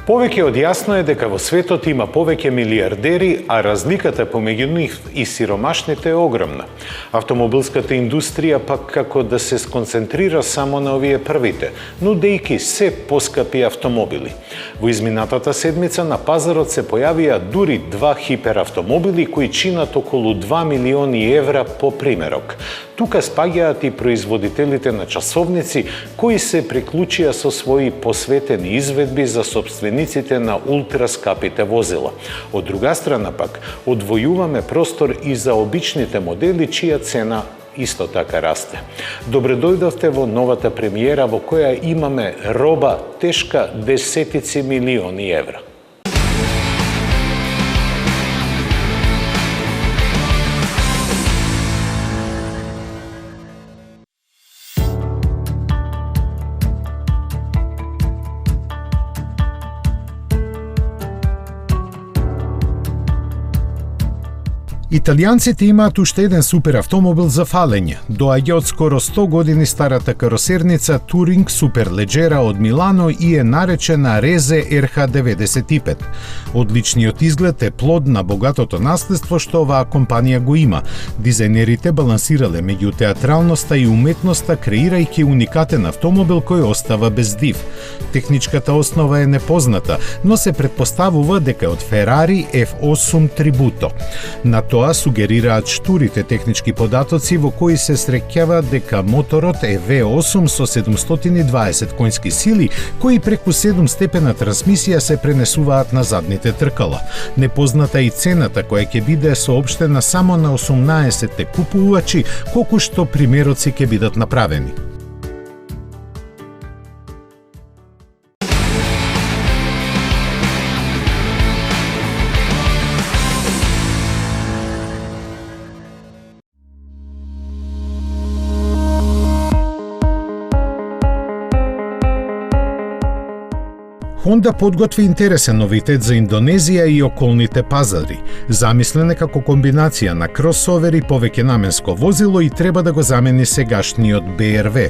Повеќе од јасно е дека во светот има повеќе милиардери, а разликата помеѓу нив и сиромашните е огромна. Автомобилската индустрија пак како да се сконцентрира само на овие првите, нудејќи се поскапи автомобили. Во изминатата седмица на пазарот се појавија дури два хиперавтомобили кои чинат околу 2 милиони евра по примерок. Тука спаѓаат и производителите на часовници кои се приклучија со своји посветени изведби за собствениците на ултраскапите возила. Од друга страна пак, одвојуваме простор и за обичните модели чија цена исто така расте. Добре дојдовте во новата премиера во која имаме роба тешка десетици милиони евра. Италијанците имаат уште еден супер автомобил за фалење. Доаѓа од скоро 100 години старата каросерница Туринг Суперледжера од Милано и е наречена Резе RH95. Одличниот изглед е плод на богатото наследство што оваа компанија го има. Дизајнерите балансирале меѓу театралноста и уметноста, креирајќи уникатен автомобил кој остава без див. Техничката основа е непозната, но се претпоставува дека е од Ферари F8 Tributo. На тоа сугерираат штурите технички податоци во кои се среќава дека моторот е V8 со 720 конски сили, кои преку 7-степена трансмисија се пренесуваат на задните тркала. Непозната и цената која ќе биде соопштена само на 18 купувачи, колку што примероци ќе бидат направени. Honda подготви интересен новитет за Индонезија и околните пазари. Замислен е како комбинација на кросовер и повеќе наменско возило и треба да го замени сегашниот BRV.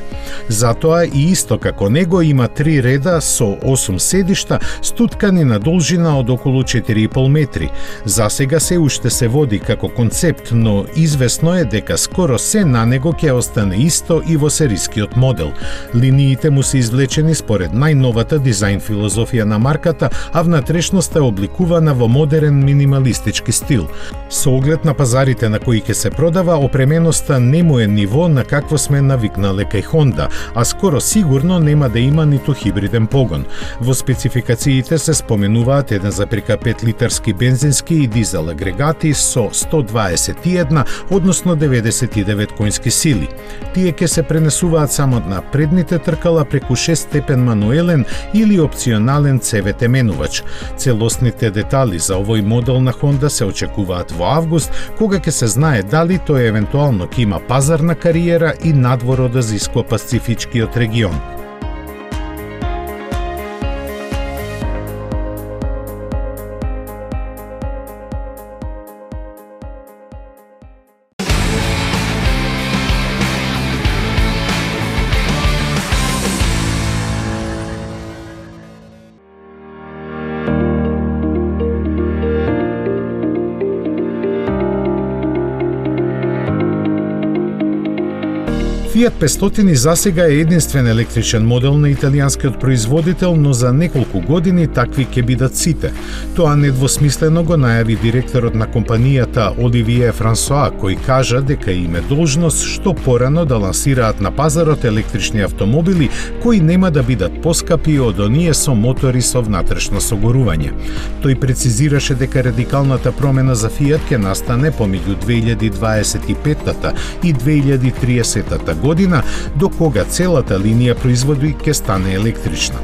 Затоа и исто како него има 3 реда со 8 седишта, стуткани на должина од околу 4,5 метри. За сега се уште се води како концепт, но известно е дека скоро се на него ќе остане исто и во серискиот модел. Линиите му се извлечени според најновата дизајн филозофија на марката, а внатрешноста е обликувана во модерен минималистички стил. Со оглед на пазарите на кои ќе се продава, опременоста не му е ниво на какво сме навикнале кај Honda, а скоро сигурно нема да има ниту хибриден погон. Во спецификациите се споменуваат 1,5 литарски бензински и дизел агрегати со 121, односно 99 конски сили. Тие ќе се пренесуваат само на предните тркала преку 6-степен мануелен или опционален CVT менувач. Целосните детали за овој модел на Honda се очекуваат во август, кога ќе се знае дали тој евентуално ќе има пазарна кариера и надвор од Азиско-Пацифичкиот регион. Fiat 500 засега е единствен електричен модел на италијанскиот производител, но за неколку години такви ќе бидат сите. Тоа недвосмислено го најави директорот на компанијата Оливие Франсоа, кој кажа дека им е должност што порано да лансираат на пазарот електрични автомобили кои нема да бидат поскапи од оние со мотори со внатрешно согорување. Тој прецизираше дека радикалната промена за Fiat ќе настане помеѓу 2025 и 2030 година, до кога целата линија производи ќе стане електрична.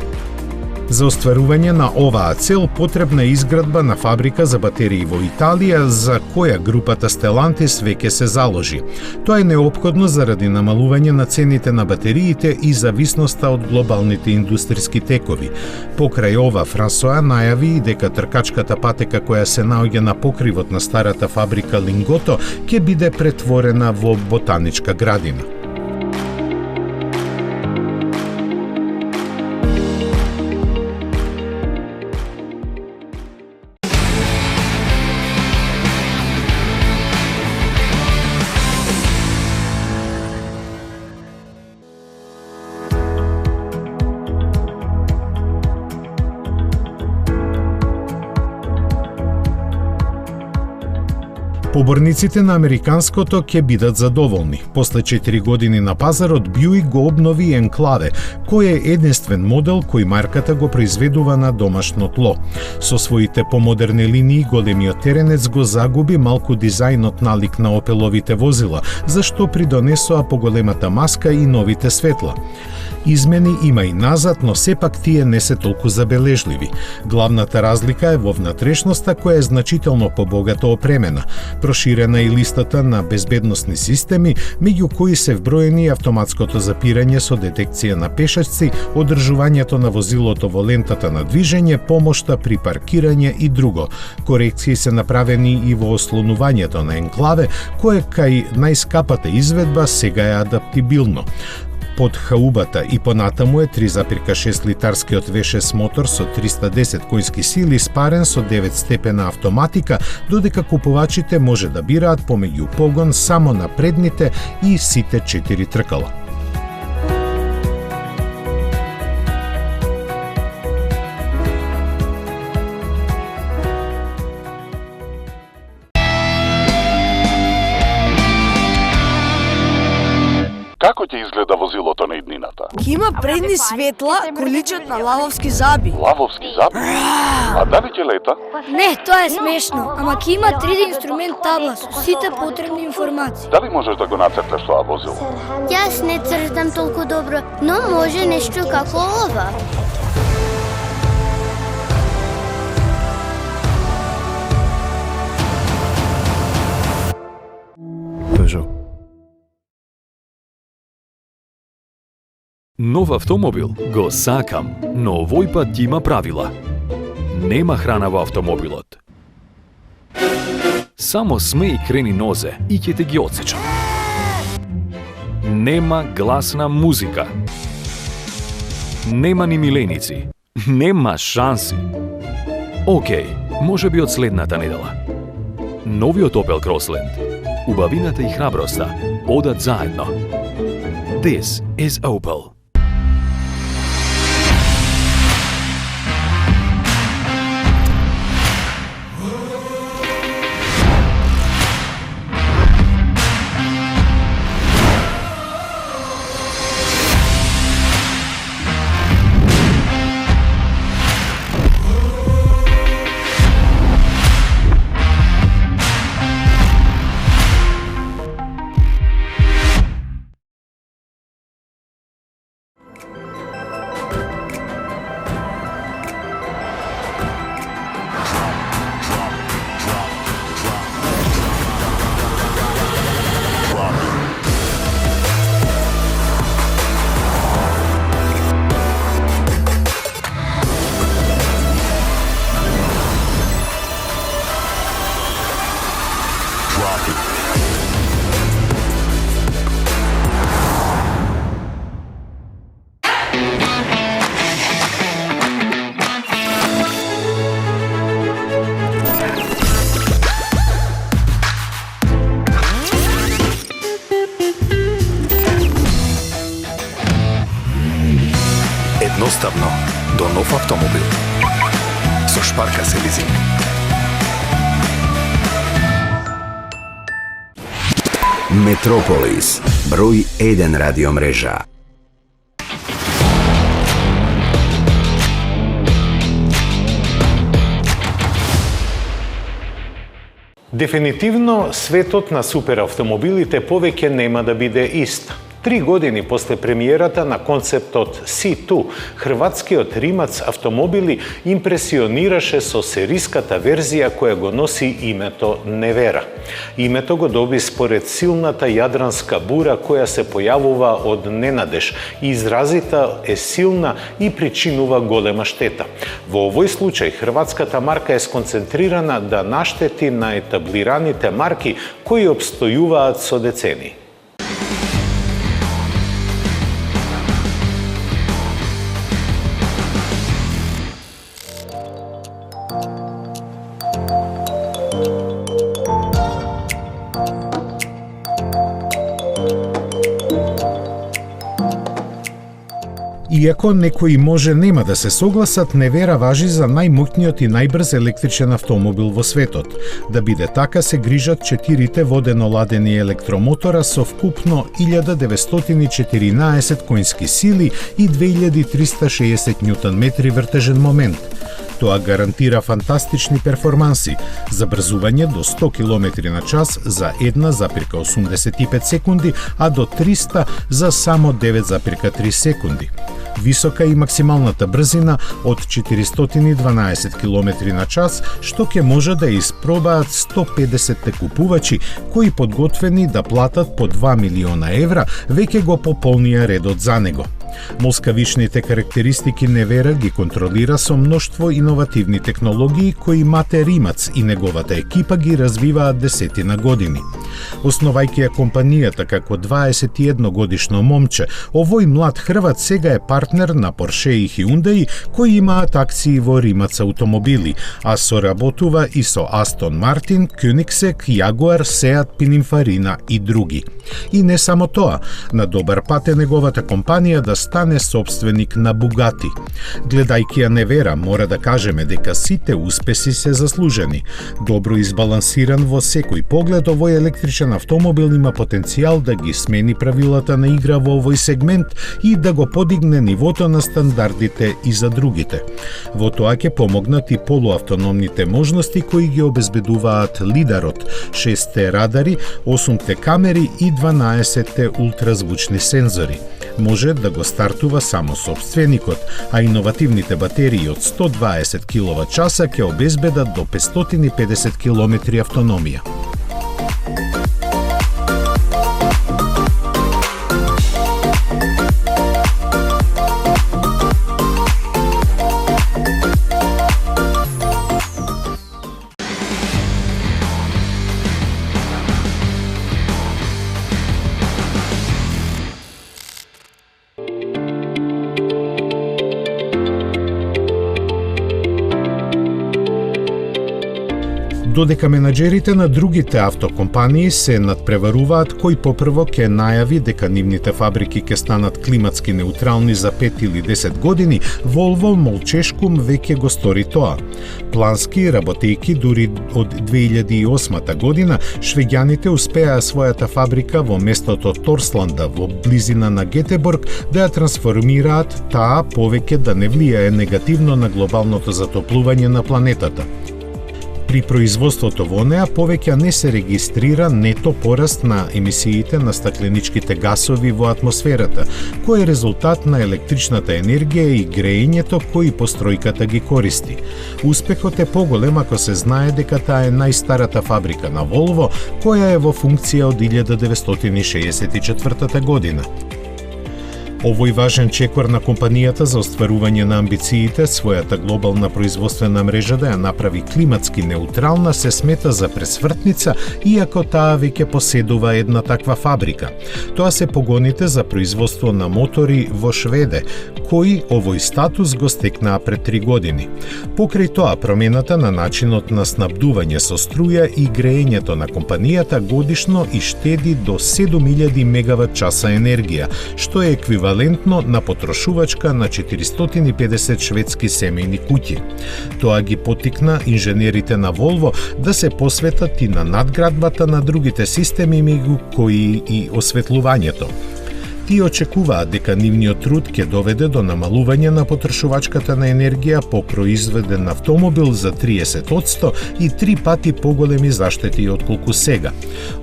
За остварување на оваа цел потребна е изградба на фабрика за батерии во Италија, за која групата Stellantis веќе се заложи. Тоа е неопходно заради намалување на цените на батериите и зависноста од глобалните индустријски текови. Покрај ова, Франсоа најави дека тркачката патека која се наоѓа на покривот на старата фабрика Лингото ќе биде претворена во ботаничка градина. Поборниците на американското ќе бидат задоволни. После 4 години на пазарот, Бјуик го обнови Енклаве, кој е единствен модел кој марката го произведува на домашно тло. Со своите помодерни линии, големиот теренец го загуби малку дизајнот налик на Опеловите возила, зашто придонесоа поголемата маска и новите светла. Измени има и назад, но сепак тие не се толку забележливи. Главната разлика е во внатрешноста, која е значително побогато опремена. Проширена е листата на безбедносни системи, меѓу кои се вброени автоматското запирање со детекција на пешачци, одржувањето на возилото во лентата на движење, помошта при паркирање и друго. Корекции се направени и во ослонувањето на Енклаве, кое кај најскапата изведба сега е адаптибилно. Под хаубата и понатаму е 3,6 литарскиот V6 мотор со 310 коњски сили спарен со 9 степена автоматика, додека купувачите може да бираат помеѓу погон само на предните и сите 4 тркала. Како ќе изгледа возилото на иднината? Ќе има предни светла кои личат на лавовски заби. Лавовски заби? А дали ќе лета? Не, тоа е смешно, ама ќе има 3D инструмент табла со сите потребни информации. Дали можеш да го нацрташ тоа возило? Јас не цртам толку добро, но може нешто како ова. Peugeot. Нов автомобил го сакам, но овој пат има правила. Нема храна во автомобилот. Само смеј крени нозе и ќе те ги отсечам. Нема гласна музика. Нема ни миленици. Нема шанси. Океј, може би од следната недела. Новиот Opel Crossland. Убавината и храброста одат заедно. This is Opel. Едноставно до нов автомобил со Шпарка се лизинг. Метрополис, број 1 радиомрежа. Дефинитивно, светот на суперавтомобилите повеќе нема да биде ист. 3 години после премиерата на концептот C2, хрватскиот римац автомобили импресионираше со сериската верзија која го носи името Невера. Името го доби според силната јадранска бура која се појавува од ненадеж. Изразита е силна и причинува голема штета. Во овој случај, хрватската марка е сконцентрирана да наштети на етаблираните марки кои обстојуваат со децении. Иако некои може нема да се согласат, Невера важи за најмоќниот и најбрз електричен автомобил во светот. Да биде така, се грижат 4 водено-ладени електромотора со вкупно 1914 коњски сили и 2360 Нм вртежен момент. Тоа гарантира фантастични перформанси, забрзување до 100 км на час за 1,85 секунди, а до 300 за само 9,3 секунди. Висока и максималната брзина од 412 км на час, што ќе може да испробаат 150 купувачи кои подготвени да платат по 2 милиона евра, веќе го пополнија редот за него. Москавичните карактеристики Невера ги контролира со мноштво иновативни технологии кои Мате Римац и неговата екипа ги развиваат десетина години. Основајќи ја компанијата како 21 годишно момче, овој млад Хрват сега е партнер на Порше и Hyundai кои имаат акции во Римац автомобили, а соработува и со Астон Мартин, Koenigsegg, Jaguar, Seat, Pininfarina и други. И не само тоа, на добар пат е неговата компанија да стане собственик на Бугати. Гледајќи ја Невера, мора да кажеме дека сите успеси се заслужени. Добро избалансиран во секој поглед, овој електричен автомобил има потенцијал да ги смени правилата на игра во овој сегмент и да го подигне нивото на стандардите и за другите. Во тоа ќе помогнат и полуавтономните можности кои ги обезбедуваат лидарот, 6 радари, 8 камери и 12 ултразвучни сензори. Може да го стартува само собственикот, а иновативните батерии од 120 киловат-часа ќе обезбедат до 550 километри автономија. Додека менаџерите на другите автокомпании се надпреваруваат кој попрво ќе најави дека нивните фабрики ќе станат климатски неутрални за 5 или 10 години, Volvo молчешкум веќе го стори тоа. Плански, работејки дури од 2008 година, швеѓаните успеа својата фабрика во местото Торсланда во близина на Гетеборг да ја трансформираат, таа повеќе да не влијае негативно на глобалното затоплување на планетата. При производството во неа повеќе не се регистрира нето пораст на емисиите на стакленичките гасови во атмосферата, кој е резултат на електричната енергија и греењето кои постројката ги користи. Успехот е поголем ако се знае дека таа е најстарата фабрика на Volvo, која е во функција од 1964 година. Овој важен чекор на компанијата за остварување на амбициите, својата глобална производствена мрежа да ја направи климатски неутрална, се смета за пресвртница, иако таа веќе поседува една таква фабрика. Тоа се погоните за производство на мотори во Шведе, кои овој статус го стекнаа пред 3 години. Покрај тоа, промената на начинот на снабдување со струја и греењето на компанијата годишно и штеди до 7000 мегават-часа енергија, што е еквивалентно на потрошувачка на 450 шведски семејни куќи. Тоа ги поттикна инженерите на Volvo да се посветат и на надградбата на другите системи, меѓу кои и осветлувањето. Тие очекуваат дека нивниот труд ќе доведе до намалување на потрошувачката на енергија по произведен автомобил за 30% и 3 пати поголеми заштети отколку сега.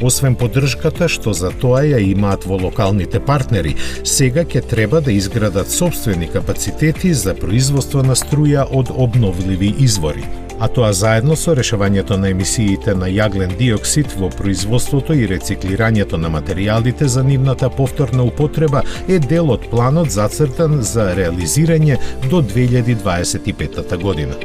Освен поддршката што за тоа ја имаат во локалните партнери, сега ќе треба да изградат сопствени капацитети за производство на струја од обновливи извори. А тоа заедно со решавањето на емисиите на јаглен диоксид во производството и рециклирањето на материјалите за нивната повторна употреба е дел од планот зацртан за реализирање до 2025 година.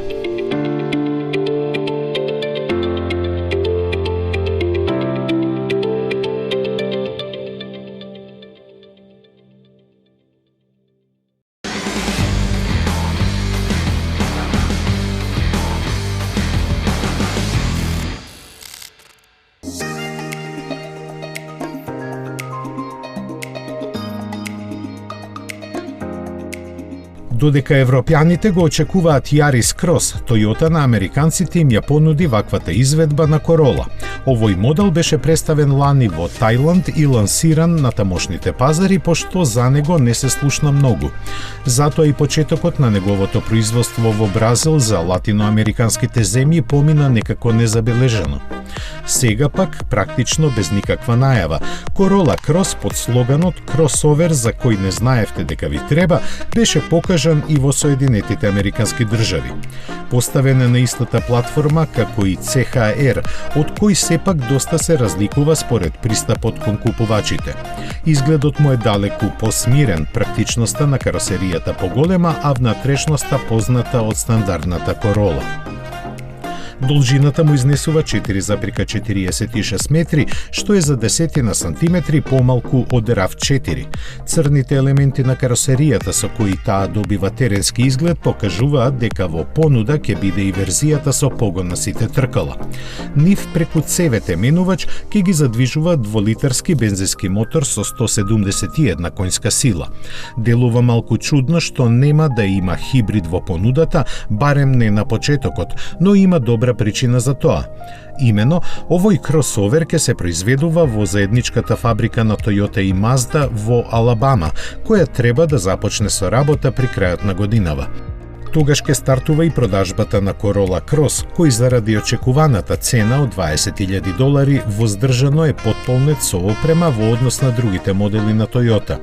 Додека европјаните го очекуваат Јарис Крос, Тојота на американците им ја понуди ваквата изведба на Корола. Овој модел беше представен лани во Тајланд и лансиран на тамошните пазари, пошто за него не се слушна многу. Затоа и почетокот на неговото производство во Бразил за латиноамериканските земји помина некако незабележано. Сега пак, практично без никаква најава, Корола Крос под слоганот «Кросовер за кој не знаевте дека ви треба» беше покажан и во Соединетите Американски држави. Поставен е на истата платформа како и CHR, од кој сепак доста се разликува според пристапот кон купувачите. Изгледот му е далеку посмирен, практичноста на каросеријата поголема, а внатрешноста позната од стандардната Корола. Должината му изнесува 4,46 метри, што е за десетина сантиметри помалку од RAV4. Црните елементи на каросеријата со кои таа добива теренски изглед покажуваат дека во понуда ќе биде и верзијата со погон на сите тркала. Нив преку CVT менувач ќе ги задвижува дволитарски бензински мотор со 171 конјска сила. Делува малку чудно што нема да има хибрид во понудата, барем не на почетокот, но има добра причина за тоа. Имено, овој кросовер ќе се произведува во заедничката фабрика на Toyota и Mazda во Алабама, која треба да започне со работа при крајот на годинава. Тогаш ќе стартува и продажбата на Corolla Cross, кој заради очекуваната цена од $20,000 воздржано е потполнет со опрема во однос на другите модели на Toyota.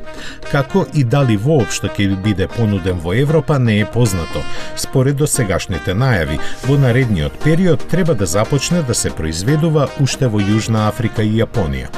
Како и дали воопшто ќе биде понуден во Европа не е познато. Според досегашните најави, во наредниот период треба да започне да се произведува уште во Јужна Африка и Јапонија.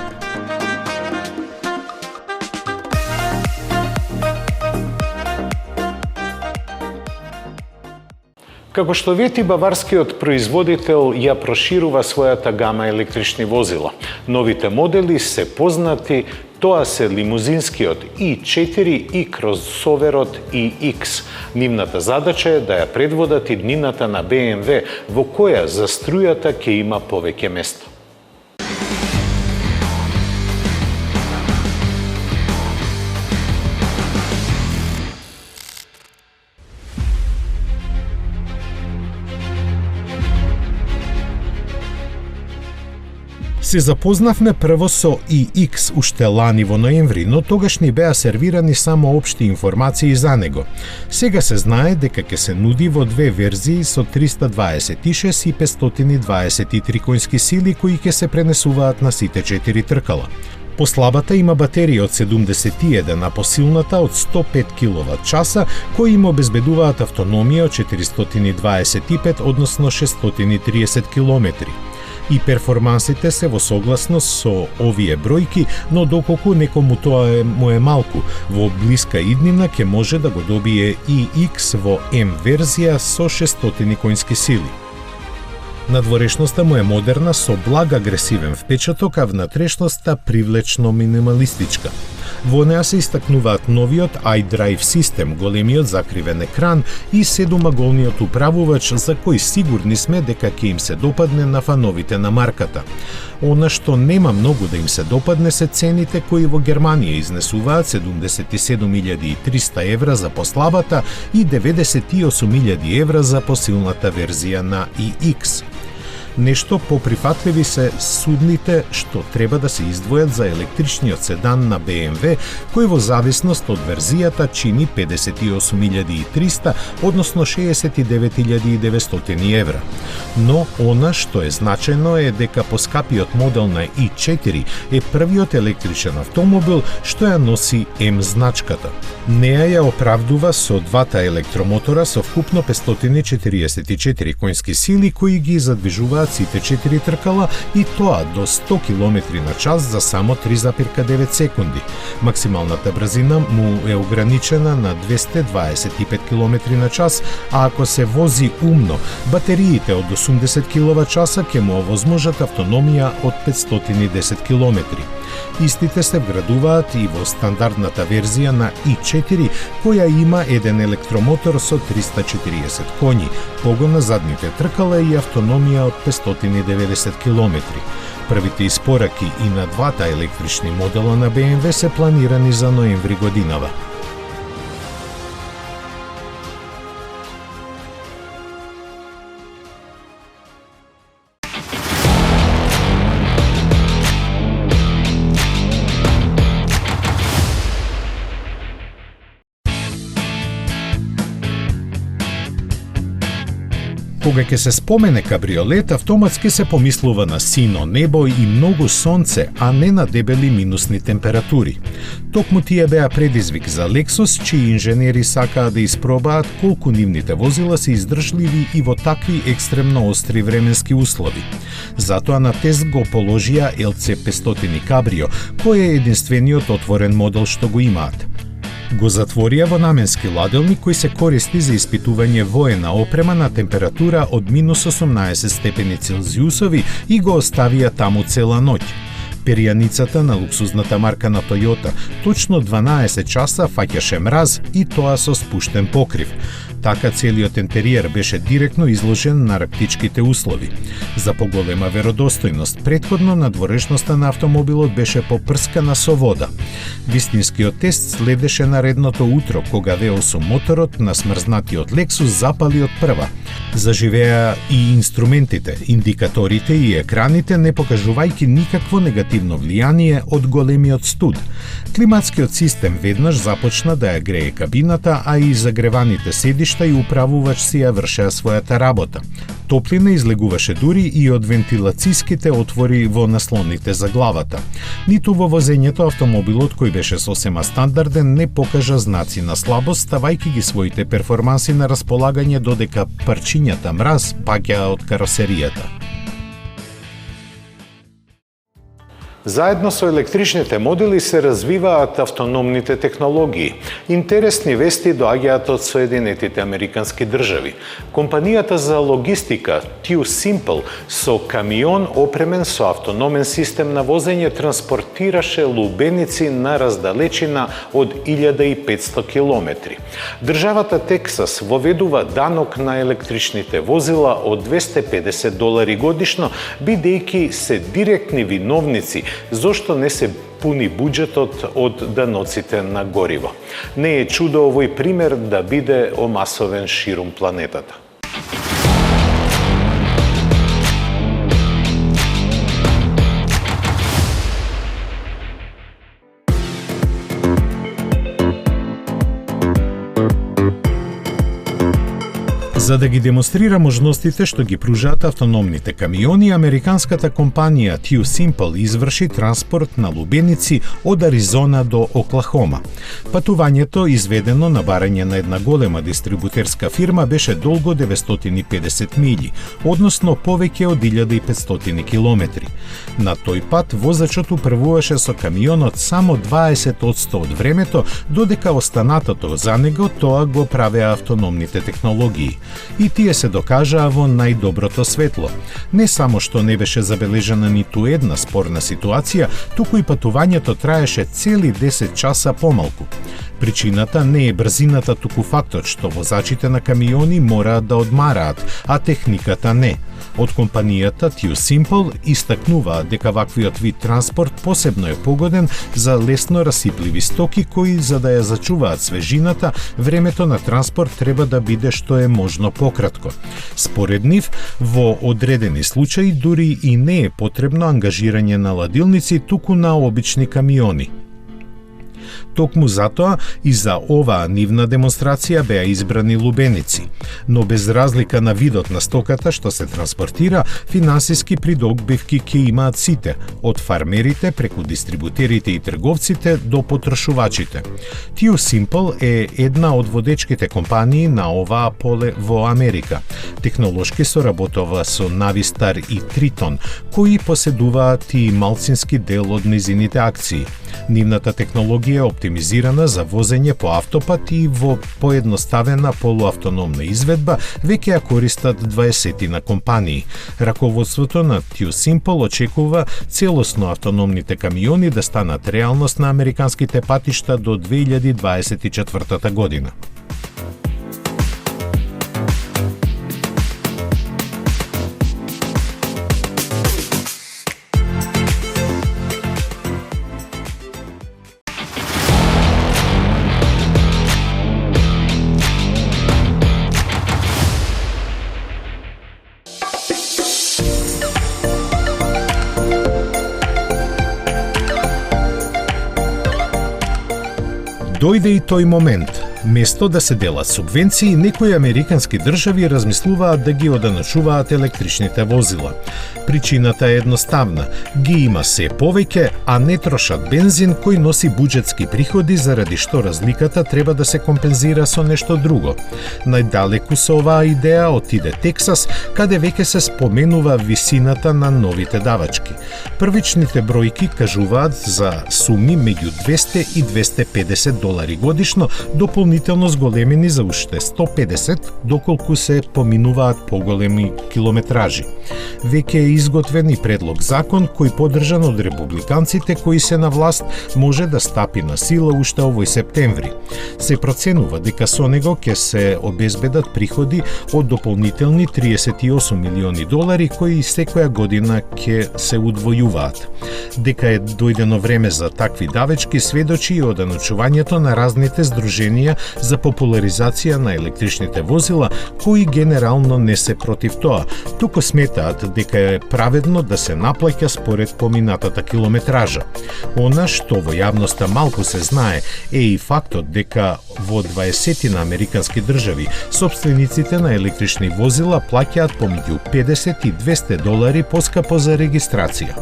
Како што вети баварскиот производител ја проширува својата гама електрични возила. Новите модели се познати, тоа се лимузинскиот i4 и кросоверот iX. Нивната задача е да ја предводат иднината на BMW, во која за струјата ќе има повеќе место. Се запознавме прво со iX уште лани во ноември, но тогаш ни беа сервирани само општи информации за него. Сега се знае дека ќе се нуди во две верзии со 326 и 523 конјски сили кои ќе се пренесуваат на сите 4 тркала. Послабата има батерија од 71, а посилната од 105 киловат-часа, кои им обезбедуваат автономија од 425, односно 630 километри. И перформансите се во согласност со овие бројки, но доколку некому тоа му е малку, во блиска иднина ќе може да го добие iX во M верзија со 600 конјски сили. Надворешноста му е модерна со благ агресивен впечаток, а внатрешноста привлечно минималистичка. Во неа се истакнуваат новиот iDrive систем, големиот закривен екран и 7-аголниот управувач за кој сигурни сме дека ќе им се допадне на фановите на марката. Она што нема многу да им се допадне се цените кои во Германија изнесуваат 77.300 евра за послабата и 98.000 евра за посилната верзија на iX. Нешто поприфатливи се судните што треба да се издвојат за електричниот седан на BMW, кој во зависност од верзијата чини 58.300, односно 69.900 евра. Но она што е значајно е дека поскапиот модел на i4 е првиот електричен автомобил што ја носи М значката. Неа ја оправдува со двата електромотора со вкупно 544 конски сили кои ги задвижуваат сите 4 тркала и тоа до 100 км на час за само 3,9 секунди. Максималната брзина му е ограничена на 225 км на час, а ако се вози умно, батериите од 80 кWh ќе му овозможат автономија од 510 км. Истите се вградуваат и во стандардната верзија на i4, која има еден електромотор со 340 коњи, погон на задните тркала и автономија од 590 км. Првите испораки и на двата електрични модела на BMW се планирани за ноември годинава. Кога ќе се спомене кабриолет, автоматски се помислува на сино небо и многу сонце, а не на дебели минусни температури. Токму тие беа предизвик за Lexus, чии инженери сакаат да испробаат колку нивните возила се издржливи и во такви екстремно остри временски услови. Затоа на тест го положија LC500 Cabrio, кој е единствениот отворен модел што го имаат. Го затворија во наменски ладелник кој се користи за испитување воена опрема на температура од минус 18 степени Целзиусови и го оставија таму цела ноќ. Перијаницата на луксузната марка на Toyota точно 12 часа фаќаше мраз и тоа со спуштен покрив. Така целиот интериер беше директно изложен на арктичките услови. За поголема веродостојност, претходно надворешноста на автомобилот беше попрскана со вода. Вистинскиот тест следеше наредното утро, кога V8 моторот на смрзнатиот Lexus запали од прва. Заживеа и инструментите, индикаторите и екраните, не покажувајќи никакво негативно влијание од големиот студ. Климатскиот систем веднаш започна да ја грее кабината, а и загреваните седишта и управувач си ја вршеа својата работа. Топлина излегуваше дури и од вентилацијските отвори во наслоните за главата. Ниту во возењето автомобилот, кој беше сосема стандарден, не покажа знаци на слабост, ставајќи ги своите перформанси на располагање додека парчињата мраз паѓаа од каросеријата. Заедно со електричните модели се развиваат автономните технологии. Интересни вести доаѓаат од Соединетите Американски држави. Компанијата за логистика TuSimple со камион опремен со автономен систем на возење транспортираше лубеници на раздалечина од 1500 километри. Државата Тексас воведува данок на електричните возила од $250 годишно, бидејќи се директни виновници зошто не се пуни буџетот од даноците на гориво. Не е чудо овој пример да биде омасовен ширум планетата. За да ги демонстрира можностите што ги пружаат автономните камиони, американската компанија TuSimple изврши транспорт на лубеници од Аризона до Оклахома. Патувањето, изведено на барање на една голема дистрибутерска фирма, беше долго 950 милји, односно повеќе од 1500 километри. На тој пат возачот управуваше со камионот само 20% од времето, додека останатото за него тоа го правеа автономните технологии. И тие се докажаа во најдоброто светло. Не само што не беше забележана ниту една спорна ситуација, туку и патувањето траеше цели 10 часа помалку. Причината не е брзината, туку фактот што возачите на камиони мораат да одмараат, а техниката не. Од компанијата TuSimple истакнуваат дека ваквиот вид транспорт посебно е погоден за лесно расипливи стоки кои, за да ја зачуваат свежината, времето на транспорт треба да биде што е можно пократко. Според нив, во одредени случаи дури и не е потребно ангажирање на ладилници, туку на обични камиони. Токму затоа и за оваа нивна демонстрација беа избрани лубеници, но без разлика на видот на стоката што се транспортира, финансиски придобивки ќе имаат сите, од фармерите преку дистрибутерите и трговците до потрошувачите. TuSimple е една од водечките компании на оваа поле во Америка. Технолошки соработува со Navistar и Triton, кои поседуваат и малцински дел од низините акции. Нивната технологија е оптимизирана за возење по автопат и во поедноставена полуавтономна изведба веќе ја користат 20 на компании. Раководството на TuSimple очекува целосно автономните камиони да станат реалност на американските патишта до 2024 година. Дојде и тој момент. Место да се делат субвенции, некои американски држави размислуваат да ги оданочуваат електричните возила. Причината е едноставна. Ги има се повеќе, а не трошат бензин кој носи буџетски приходи, заради што разликата треба да се компензира со нешто друго. Најдалеку со оваа идеја отиде Тексас, каде веќе се споменува висината на новите давачки. Првичните бројки кажуваат за суми меѓу 200 и 250 долари годишно, дополнително зголемени за уште 150, доколку се поминуваат поголеми километражи. Веќе е изготвен и предлог закон кој поддржан од републиканците кои се на власт може да стапи на сила уште овој септември. Се проценува дека со него ќе се обезбедат приходи од дополнителни 38 милиони долари кои секоја година ќе се удвојуваат. Дека е дојдено време за такви давечки сведочи и оданочувањето на разните здруженија за популаризација на електричните возила, кои генерално не се против тоа, туку сметаат дека е праведно да се наплаќа според поминатата километража. Она што во јавноста малку се знае е и фактот дека во 20 на американски држави сопствениците на електрични возила плаќаат помеѓу 50 и 200 долари поскапо за регистрација.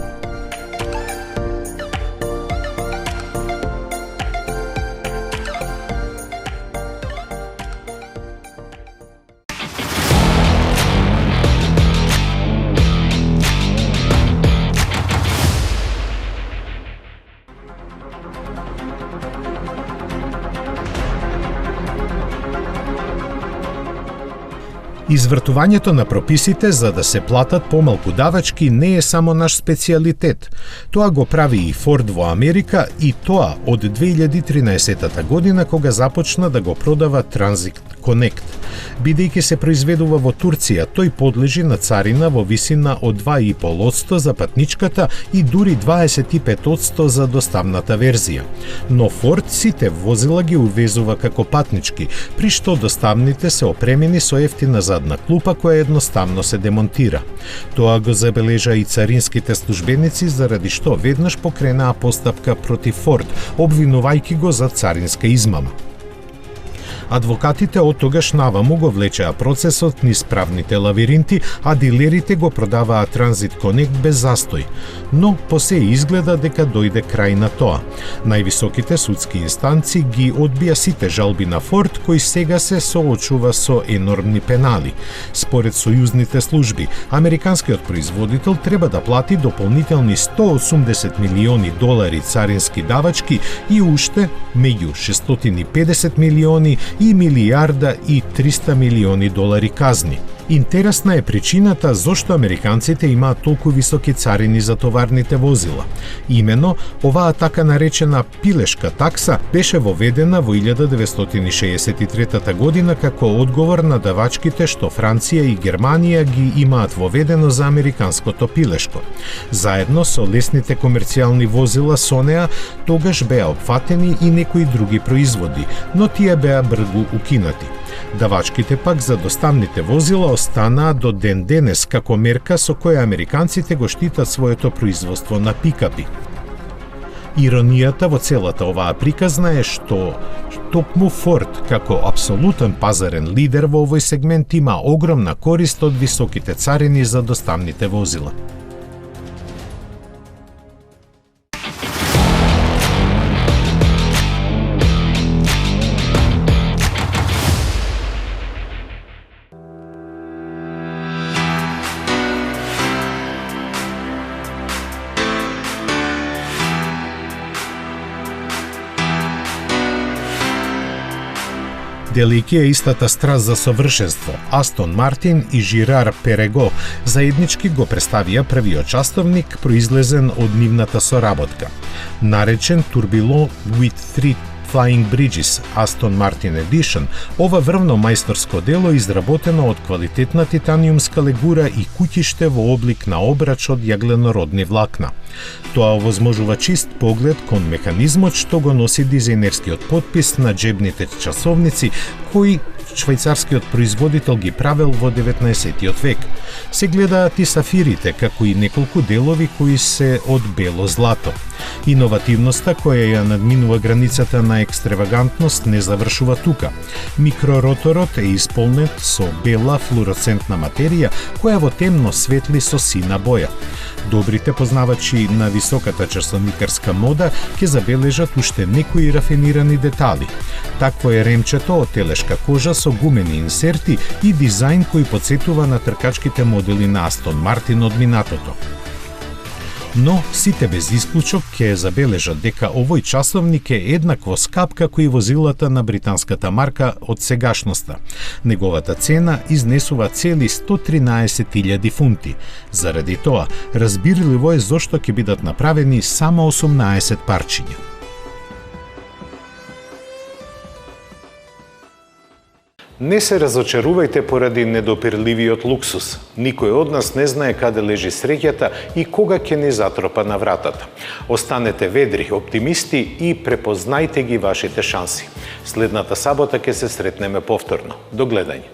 Извртувањето на прописите за да се платат помалку давачки не е само наш специјалитет. Тоа го прави и Форд во Америка и тоа од 2013 година кога започна да го продава Transit Connect. Бидејќи се произведува во Турција, тој подлежи на царина во висина од 2,5% за патничката и дури 25% за доставната верзија. Но Форд сите возила ги увезува како патнички, при што доставните се опремени со ефтина задна клупа која едноставно се демонтира. Тоа го забележа и царинските службеници, заради што веднаш покренаа постапка против Форд, обвинувајќи го за царинска измама. Адвокатите од тогаш наваму го влечеа процесот низ правните лавиринти, а дилерите го продаваа Transit Connect без застој. Но посе изгледа дека дојде крај на тоа. Највисоките судски инстанци ги одбија сите жалби на Форд, кој сега се соочува со енормни пенали. Според сојузните служби, американскиот производител треба да плати дополнителни 180 милиони долари царински давачки и уште меѓу 650 милиони и 1 милијарда и 300 милиони долари казни. Интересна е причината зошто американците имаат толку високи царини за товарните возила. Имено, оваа така наречена пилешка такса беше воведена во 1963 година како одговор на давачките што Франција и Германија ги имаат воведено за американското пилешко. Заедно со лесните комерцијални возила со неа, тогаш беа опфатени и некои други производи, но тие беа брзо укинати. Давачките пак за доставните возила останаа до ден денес како мерка со која американците го штитат своето производство на пикапи. Иронијата во целата оваа приказна е што токму Форд, како апсолутен пазарен лидер во овој сегмент, има огромна корист од високите царини за доставните возила. Делејќи е истата страст за совршенство, Астон Мартин и Жирар Перего заеднички го представија првиот часовник произлезен од нивната соработка. Наречен Tourbillon with 3 Flying Bridges Aston Martin Edition, ова врвно мајсторско дело изработено од квалитетна титаниумска легура и куќиште во облик на обрач од јагленородни влакна. Тоа овозможува чист поглед кон механизмот што го носи дизајнерскиот потпис на џебните часовници, кои швајцарскиот производител ги правел во 19-тиот век. Се гледаат и сафирите, како и неколку делови кои се од бело злато. Иновативноста која ја надминува границата на екстравагантност не завршува тука. Микророторот е исполнет со бела флуоресцентна материја која во темно светли со сина боја. Добрите познавачи на високата часовникарска мода ќе забележат уште некои рафинирани детали. Такво е ремчето од телешка кожа со гумени инсерти и дизајн кој потсетува на тркачките модели на Астон Мартин од минатото. Но сите без исклучок ќе забележат дека овој часовник е еднакво скап како и возилата на британската марка од сегашноста. Неговата цена изнесува цели 113.000 фунти. Заради тоа, разбирливо е зошто ќе бидат направени само 18 парчиња. Не се разочарувајте поради недопирливиот луксус. Никој од нас не знае каде лежи среќата и кога ќе ни затропа на вратата. Останете ведри, оптимисти и препознајте ги вашите шанси. Следната сабота ќе се сретнеме повторно. До гледање.